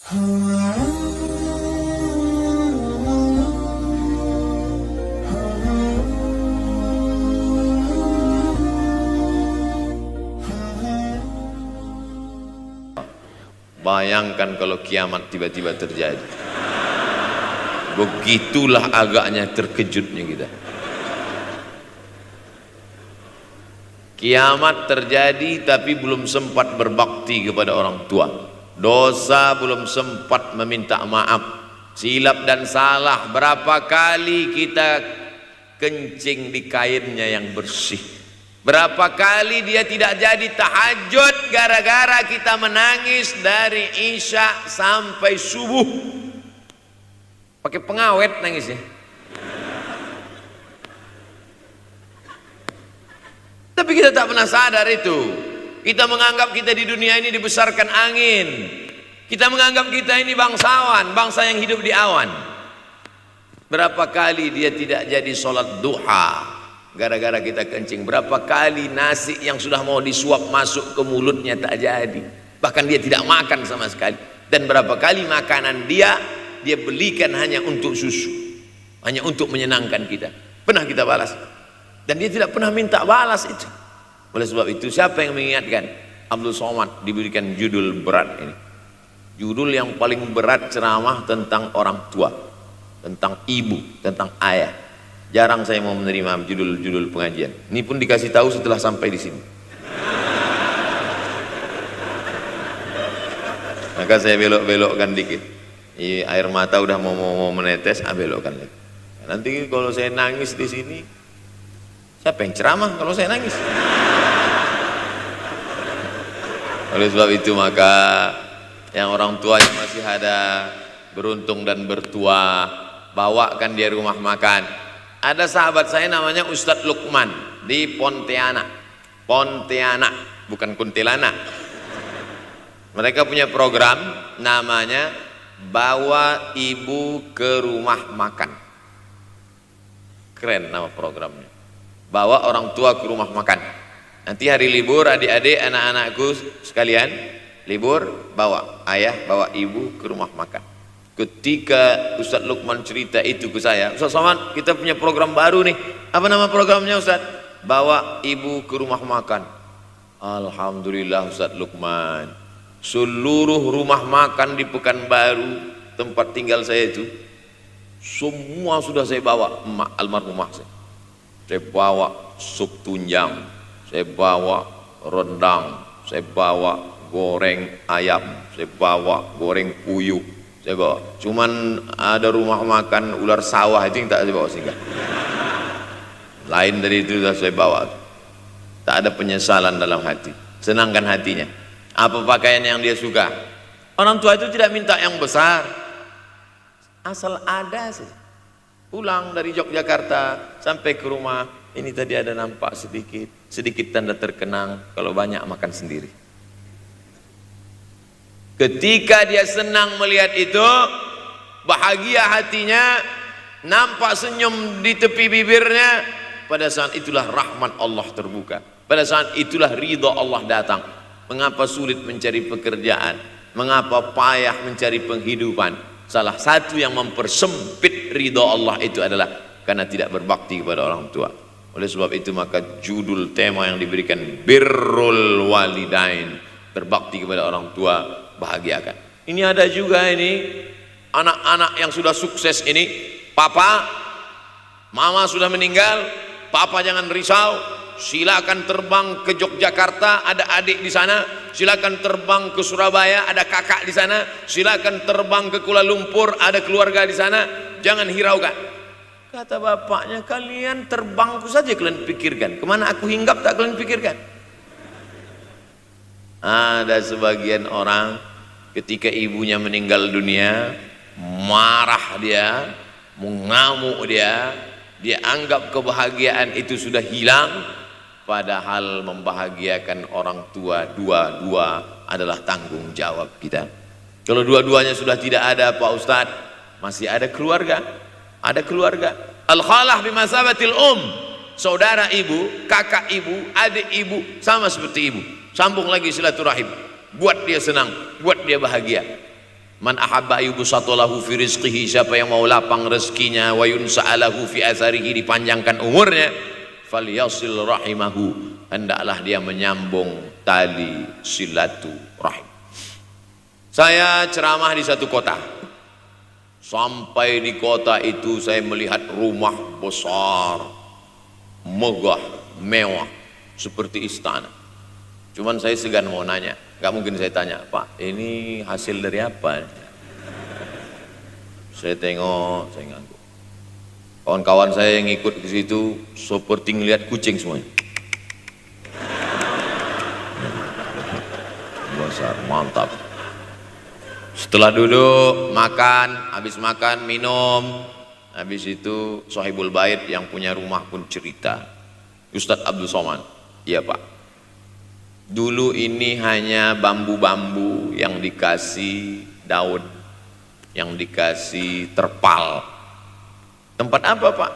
Bayangkan kalau kiamat tiba-tiba terjadi. Begitulah agaknya terkejutnya kita. Kiamat terjadi tapi belum sempat berbakti kepada orang tua. Dosa belum sempat meminta maaf. Silap dan salah berapa kali kita kencing di kainnya yang bersih. Berapa kali dia tidak jadi tahajud gara-gara kita menangis dari Isya sampai subuh. Pakai pengawet nangisnya. Tapi kita tak pernah sadar itu. Kita menganggap kita di dunia ini dibesarkan angin. Kita menganggap kita ini bangsawan, bangsa yang hidup di awan. Berapa kali dia tidak jadi sholat duha gara-gara kita kencing. Berapa kali nasi yang sudah mau disuap masuk ke mulutnya tak jadi. Bahkan dia tidak makan sama sekali. Dan berapa kali makanan dia belikan hanya untuk susu, hanya untuk menyenangkan kita. Pernah kita balas. Dan dia tidak pernah minta balas itu. Oleh sebab itu siapa yang mengingatkan? Abdul Somad diberikan judul berat ini. Judul yang paling berat ceramah tentang orang tua, tentang ibu, tentang ayah. Jarang saya mau menerima judul-judul pengajian. Ini pun dikasih tahu setelah sampai di sini. Maka saya belok-belokkan dikit. Air mata udah mau menetes, belokkan lagi. Nanti kalau saya nangis di sini, siapa yang ceramah kalau saya nangis? Oleh sebab itu maka yang orang tua yang masih ada beruntung dan bertuah, bawakan dia rumah makan. Ada sahabat saya namanya Ustadz Lukman di Pontianak, bukan Kuntilanak. Mereka punya program namanya Bawa Ibu ke Rumah Makan. Keren nama programnya. Bawa orang tua ke rumah makan. Nanti hari libur adik-adik anak-anakku sekalian libur, bawa ayah, bawa ibu ke rumah makan. Ketika Ustadz Lukman cerita itu ke saya, Ustadz Somad, kita punya program baru nih. Apa nama programnya Ustadz? Bawa ibu ke rumah makan. Alhamdulillah Ustadz Lukman, seluruh rumah makan di Pekanbaru tempat tinggal saya itu, semua sudah saya bawa almarhumah saya. Saya bawa sup tunjang, saya bawa rendang, saya bawa goreng ayam, saya bawa goreng puyuh, saya bawa. Cuman ada rumah makan ular sawah itu yang tak saya bawa singgah. Lain dari itu sudah saya bawa. Tak ada penyesalan dalam hati. Senangkan hatinya. Apa pakaian yang dia suka? Orang tua itu tidak minta yang besar, asal ada saja. Pulang dari Yogyakarta sampai ke rumah, ini tadi ada nampak sedikit tanda terkenang. Kalau banyak makan sendiri. Ketika dia senang melihat itu, bahagia hatinya, nampak senyum di tepi bibirnya, pada saat itulah rahmat Allah terbuka. Pada saat itulah ridha Allah datang. Mengapa sulit mencari pekerjaan? Mengapa payah mencari penghidupan? Salah satu yang mempersempit ridha Allah itu adalah karena tidak berbakti kepada orang tua. Oleh sebab itu maka judul tema yang diberikan birrul walidain, berbakti kepada orang tua, bahagiakan. Ini ada juga ini anak-anak yang sudah sukses ini, papa, mama sudah meninggal, papa jangan risau, silakan terbang ke Yogyakarta, ada adik di sana, silakan terbang ke Surabaya, ada kakak di sana, silakan terbang ke Kuala Lumpur, ada keluarga di sana, jangan hiraukan. Kata bapaknya, kalian terbangku saja kalian pikirkan, kemana aku hinggap tak kalian pikirkan. Ada sebagian orang ketika ibunya meninggal dunia, marah dia, mengamuk dia anggap kebahagiaan itu sudah hilang, padahal membahagiakan orang tua dua-dua adalah tanggung jawab kita. Kalau dua-duanya sudah tidak ada Pak Ustadz, masih ada keluarga. Ada keluarga. Al-khalah bimasabatil saudara ibu, kakak ibu, adik ibu, sama seperti ibu. Sambung lagi silaturahim, buat dia senang, buat dia bahagia. Man ahabba yubsatalahu fi rizqihi, siapa yang mau lapang rezekinya, wa yunsa'alahu fi atharihi, dipanjangkan umurnya, falyasil rahimahu, hendaklah dia menyambung tali silaturahim. Saya ceramah di satu kota. Sampai di kota itu saya melihat rumah besar, megah, mewah, seperti istana. Cuman saya segan mau nanya, gak mungkin saya tanya, Pak, ini hasil dari apa? Saya tengok, saya ngangguk. Kawan-kawan saya yang ikut di situ seperti ngelihat kucing semuanya. Besar, mantap. Setelah duduk, makan, habis makan, minum, habis itu Sohibul Bait yang punya rumah pun cerita, Ustadz Abdul Somad, iya Pak, dulu ini hanya bambu-bambu yang dikasih daun, yang dikasih terpal. Tempat apa Pak?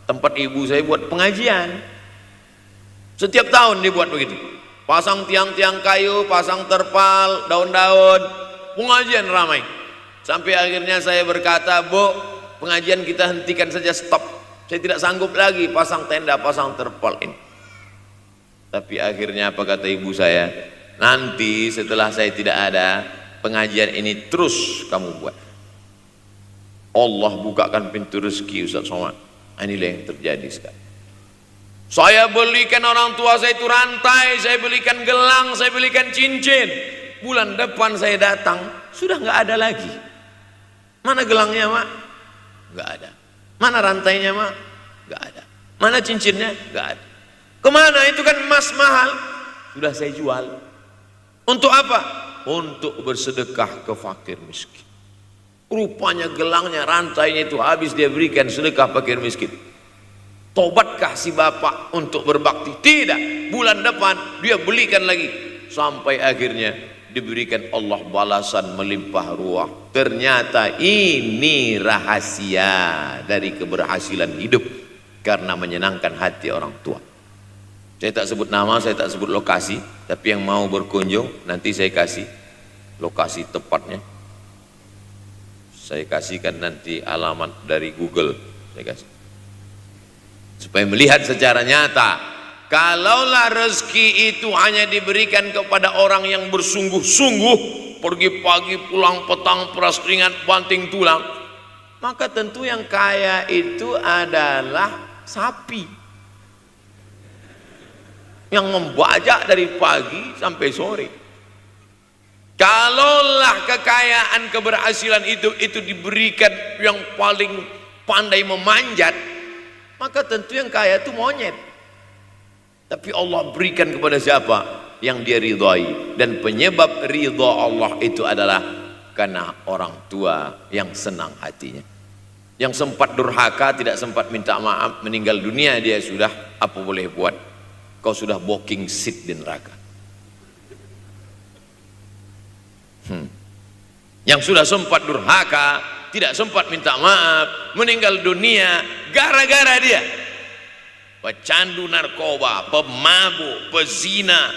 Tempat ibu saya buat pengajian. Setiap tahun dibuat begitu, pasang tiang-tiang kayu, pasang terpal, daun-daun, pengajian ramai. Sampai akhirnya saya berkata, Bu, pengajian kita hentikan saja, stop. Saya tidak sanggup lagi pasang tenda, pasang terpal ini. Tapi akhirnya apa kata ibu saya, nanti setelah saya tidak ada, pengajian ini terus kamu buat. Allah bukakan pintu rezeki Ustaz Somad. Inilah yang terjadi sekarang. Saya belikan orang tua saya itu rantai, saya belikan gelang, saya belikan cincin. Bulan depan saya datang, sudah nggak ada lagi. Mana gelangnya Mak? Nggak ada. Mana rantainya Mak? Nggak ada. Mana cincinnya? Nggak ada. Kemana? Itu kan emas mahal. Sudah saya jual. Untuk apa? Untuk bersedekah ke fakir miskin. Rupanya gelangnya, rantainya itu habis dia berikan sedekah fakir miskin. Tobatkah si bapak untuk berbakti? Tidak. Bulan depan dia belikan lagi. Sampai akhirnya diberikan Allah balasan melimpah ruah. Ternyata ini rahasia dari keberhasilan hidup, karena menyenangkan hati orang tua. Saya tak sebut nama, saya tak sebut lokasi, tapi yang mau berkunjung nanti saya kasih lokasi tepatnya. Saya kasihkan nanti alamat dari Google, saya kasih. Supaya melihat secara nyata, kalaulah rezeki itu hanya diberikan kepada orang yang bersungguh-sungguh, pergi pagi pulang petang, peras keringat, banting tulang, maka tentu yang kaya itu adalah sapi yang membajak dari pagi sampai sore. Kalaulah kekayaan, keberhasilan itu diberikan yang paling pandai memanjat, maka tentu yang kaya itu monyet. Tapi Allah berikan kepada siapa? Yang dia ridhai. Dan penyebab ridha Allah itu adalah karena orang tua yang senang hatinya. Yang sempat durhaka, tidak sempat minta maaf, meninggal dunia dia sudah, apa boleh buat? Kau sudah booking seat di neraka. Yang sudah sempat durhaka, tidak sempat minta maaf, meninggal dunia gara-gara dia pecandu narkoba, pemabuk, pezina,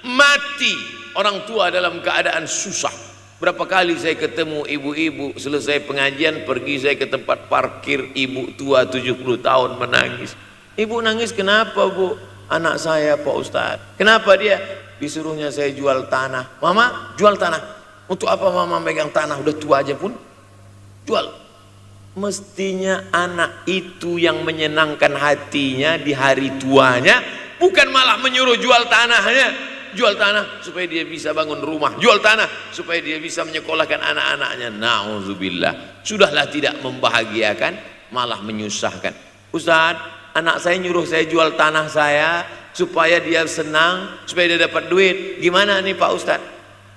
mati. Orang tua dalam keadaan susah. Berapa kali saya ketemu ibu-ibu selesai pengajian, pergi saya ke tempat parkir, ibu tua 70 tahun menangis. Ibu nangis kenapa Bu? Anak saya Pak Ustadz. Kenapa dia? Disuruhnya saya jual tanah. Mama jual tanah. Untuk apa mama megang tanah? Udah tua aja pun jual. Mestinya anak itu yang menyenangkan hatinya di hari tuanya, bukan malah menyuruh jual tanahnya. Jual tanah supaya dia bisa bangun rumah, jual tanah supaya dia bisa menyekolahkan anak-anaknya. Na'udzubillah. Sudahlah tidak membahagiakan, malah menyusahkan. Ustadz, anak saya nyuruh saya jual tanah saya supaya dia senang, supaya dia dapat duit. Gimana nih Pak Ustadz?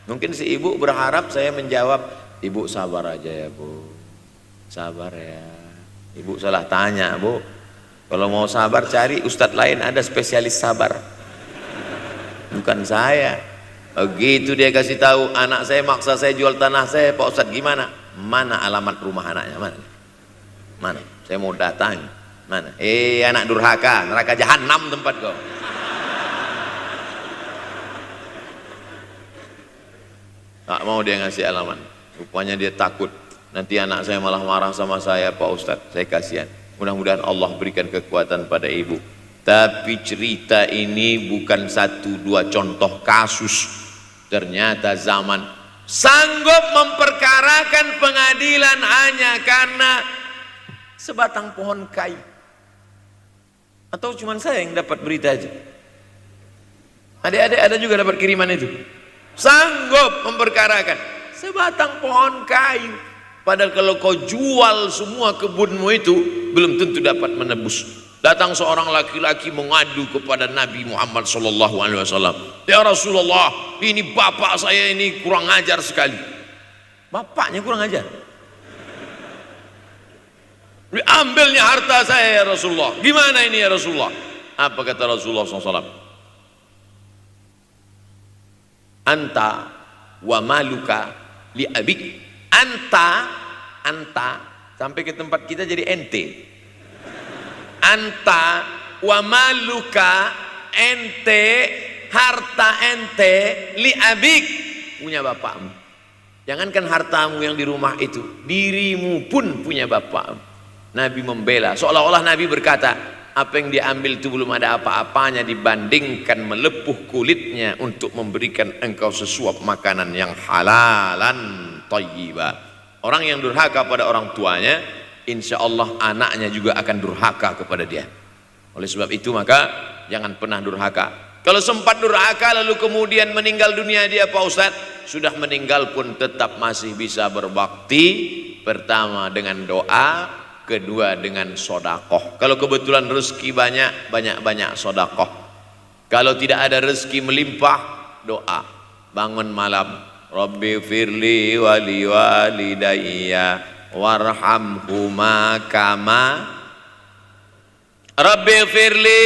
Mungkin si ibu berharap saya menjawab, ibu sabar aja ya Bu, sabar ya. Ibu salah tanya Bu. Kalau mau sabar cari ustadz lain, ada spesialis sabar, bukan saya. Begitu dia kasih tahu, anak saya maksa saya jual tanah saya. Pak Ustadz gimana? Mana alamat rumah anaknya? Mana? Saya mau datang. Mana? Anak durhaka, neraka jahanam tempat kau. Tak mau dia ngasih alamat. Rupanya dia takut nanti anak saya malah marah sama saya, Pak Ustadz. Saya kasihan. Mudah-mudahan Allah berikan kekuatan pada ibu. Tapi cerita ini bukan satu dua contoh kasus. Ternyata zaman sanggup memperkarakan pengadilan hanya karena sebatang pohon kayu. Atau cuma saya yang dapat berita aja? Adik-adik ada juga dapat kiriman itu? Sanggup memperkarakan sebatang pohon kayu. Padahal kalau kau jual semua kebunmu itu, belum tentu dapat menebus. Datang seorang laki-laki mengadu kepada Nabi Muhammad SAW. Ya Rasulullah, ini bapak saya ini kurang ajar sekali. Bapaknya kurang ajar? Diambilnya harta saya ya Rasulullah. Gimana ini ya Rasulullah? Apa kata Rasulullah SAW? Anta wa maluka li abik. Anta sampai ke tempat kita jadi ente. Anta wa maluka, ente, harta ente, li abik, punya bapakmu. Jangankan hartamu yang di rumah itu, dirimu pun punya bapakmu. Nabi membela, seolah-olah Nabi berkata, apa yang diambil itu belum ada apa-apanya dibandingkan melepuh kulitnya untuk memberikan engkau sesuap makanan yang halalan thayyibah. Orang yang durhaka pada orang tuanya, insya Allah anaknya juga akan durhaka kepada dia. Oleh sebab itu maka jangan pernah durhaka. Kalau sempat durhaka lalu kemudian meninggal dunia dia, Pak Ustadz, sudah meninggal pun tetap masih bisa berbakti. Pertama dengan doa, kedua dengan sodakoh. Kalau kebetulan rezeki banyak sodakoh. Kalau tidak ada rezeki melimpah, doa. Bangun malam, Rabbi firli wali walidayya warhamhuma kama Rabbi firli,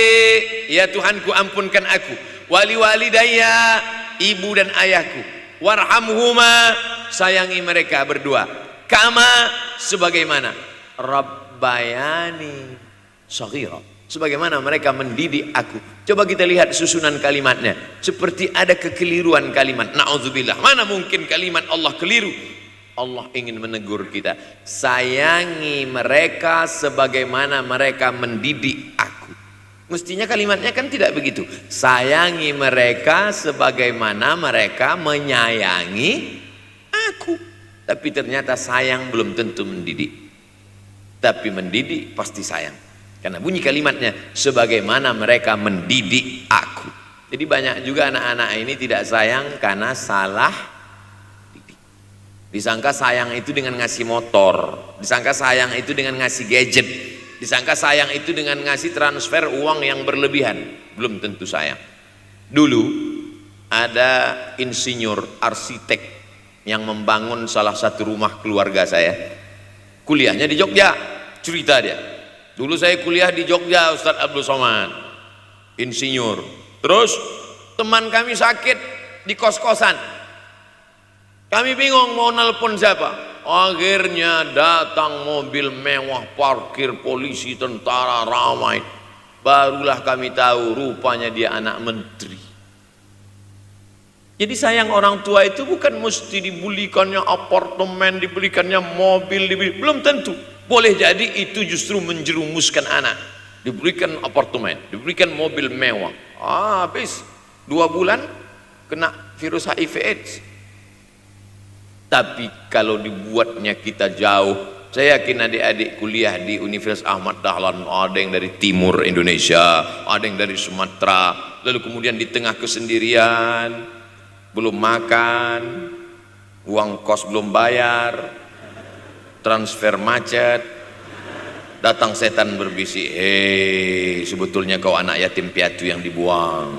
ya Tuhanku ampunkan aku, wali walidayya, ibu dan ayahku, warhamhuma, sayangi mereka berdua, kama, sebagaimana Rabbayani shaghira, sebagaimana mereka mendidik aku. Coba kita lihat susunan kalimatnya, seperti ada kekeliruan kalimat. Na'udzubillah, mana mungkin kalimat Allah keliru. Allah ingin menegur kita, sayangi mereka sebagaimana mereka mendidik aku. Mestinya kalimatnya kan tidak begitu, sayangi mereka sebagaimana mereka menyayangi aku. Tapi ternyata sayang belum tentu mendidik, tapi mendidik pasti sayang. Karena bunyi kalimatnya, sebagaimana mereka mendidik aku. Jadi banyak juga anak-anak ini tidak sayang karena salah didik. Disangka sayang itu dengan ngasih motor, disangka sayang itu dengan ngasih gadget, disangka sayang itu dengan ngasih transfer uang yang berlebihan. Belum tentu sayang. Dulu ada insinyur arsitek yang membangun salah satu rumah keluarga saya. Kuliahnya di Jogja, cerita dia. Dulu saya kuliah di Jogja, Ustadz Abdul Somad, insinyur. Terus teman kami sakit di kos-kosan. Kami bingung mau nelpon siapa. Akhirnya datang mobil mewah, parkir polisi, tentara, ramai. Barulah kami tahu rupanya dia anak menteri. Jadi sayang orang tua itu bukan mesti dibelikannya apartemen, dibelikannya mobil, belum tentu. Boleh jadi itu justru menjerumuskan anak. Diberikan apartemen, diberikan mobil mewah, habis 2 bulan kena virus HIV AIDS. Tapi kalau dibuatnya kita jauh, saya yakin adik-adik kuliah di Universitas Ahmad Dahlan, ada yang dari timur Indonesia, ada yang dari Sumatera, lalu kemudian di tengah kesendirian, belum makan, uang kos belum bayar, transfer macet, datang setan berbisik, hei sebetulnya kau anak yatim piatu yang dibuang.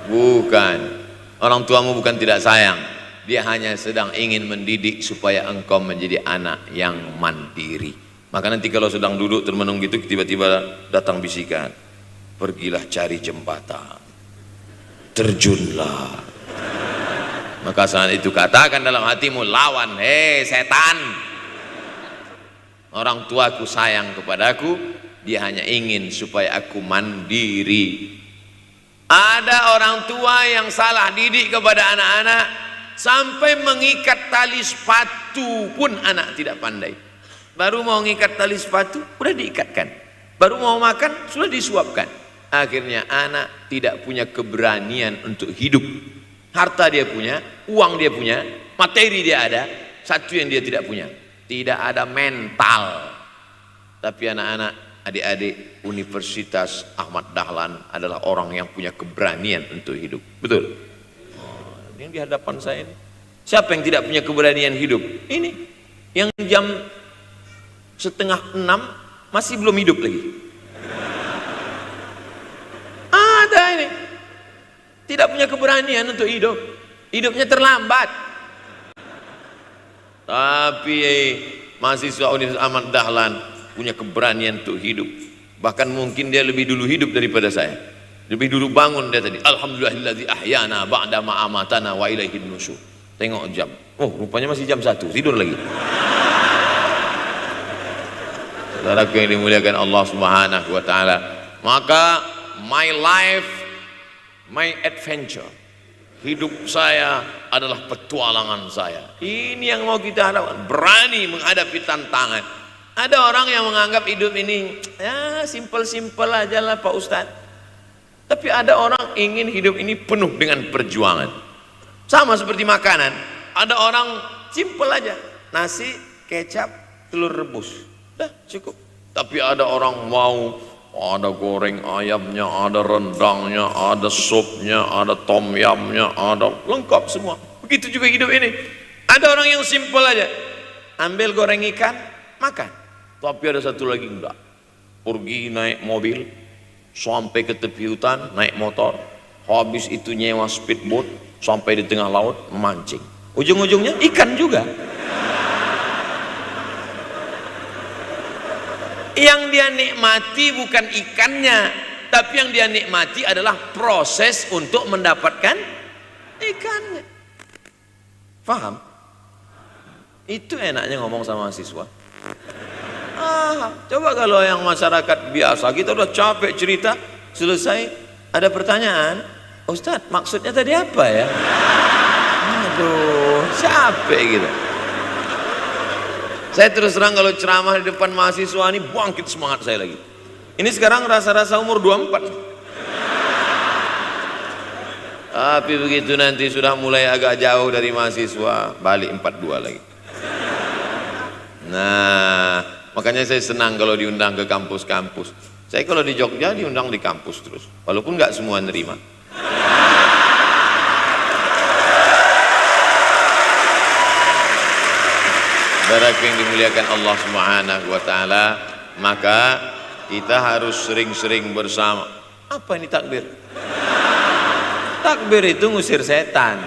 Bukan, orang tuamu bukan tidak sayang, dia hanya sedang ingin mendidik supaya engkau menjadi anak yang mandiri. Maka nanti kalau sedang duduk termenung gitu, tiba-tiba datang bisikan, pergilah cari jembatan, terjunlah. Maka saat itu katakan dalam hatimu, lawan, hei setan. Orang tuaku sayang kepadaku, dia hanya ingin supaya aku mandiri. Ada orang tua yang salah didik kepada anak-anak, sampai mengikat tali sepatu pun anak tidak pandai. Baru mau ngikat tali sepatu sudah diikatkan, baru mau makan sudah disuapkan. Akhirnya anak tidak punya keberanian untuk hidup. Harta dia punya, uang dia punya, materi dia ada, satu yang dia tidak punya, tidak ada mental. Tapi anak-anak, adik-adik Universitas Ahmad Dahlan adalah orang yang punya keberanian untuk hidup. Betul? Yang di hadapan saya ini, siapa yang tidak punya keberanian hidup? Ini yang jam 5:30 masih belum hidup lagi. Ada ini tidak punya keberanian untuk hidup, hidupnya terlambat. Tapi mahasiswa Universitas Ahmad Dahlan punya keberanian untuk hidup. Bahkan mungkin dia lebih dulu hidup daripada saya. Lebih dulu bangun dia tadi. Alhamdulillahillazi ahyana ba'da ma amatana wa ilaihin nusyur. Tengok jam. Oh, rupanya masih jam 1. Tidur lagi. Saudaraku yang dimuliakan Allah Subhanahu wa taala. Maka my life, my adventure. Hidup saya adalah petualangan saya. Ini yang mau kita harapkan. Berani menghadapi tantangan. Ada orang yang menganggap hidup ini ya simpel-simpel aja lah Pak Ustadz. Tapi ada orang ingin hidup ini penuh dengan perjuangan. Sama seperti makanan. Ada orang simpel aja, nasi, kecap, telur rebus, dah cukup. Tapi ada orang mau ada goreng ayamnya, ada rendangnya, ada supnya, ada tom yamnya, ada lengkap semua. Begitu juga hidup ini. Ada orang yang simpel aja, ambil goreng ikan, makan. Tapi ada satu lagi enggak, pergi naik mobil sampai ke tepi hutan, naik motor, habis itu nyewa speedboat sampai di tengah laut memancing, ujung-ujungnya ikan juga. Yang dia nikmati bukan ikannya, tapi yang dia nikmati adalah proses untuk mendapatkan ikannya. Paham? Itu enaknya ngomong sama mahasiswa. Coba kalau yang masyarakat biasa, kita udah capek cerita, selesai ada pertanyaan, Ustadz maksudnya tadi apa ya? Aduh, capek gitu. Saya terus terang kalau ceramah di depan mahasiswa ini bangkit semangat saya lagi. Ini sekarang rasa-rasa umur 24. Tapi begitu nanti sudah mulai agak jauh dari mahasiswa, balik 42 lagi. Nah, makanya saya senang kalau diundang ke kampus-kampus. Saya kalau di Jogja diundang di kampus terus, walaupun nggak semua nerima. Saudaraku yang dimuliakan Allah Subhanahu wa taala, maka kita harus sering-sering bersama. Apa ini takbir? Takbir itu ngusir setan.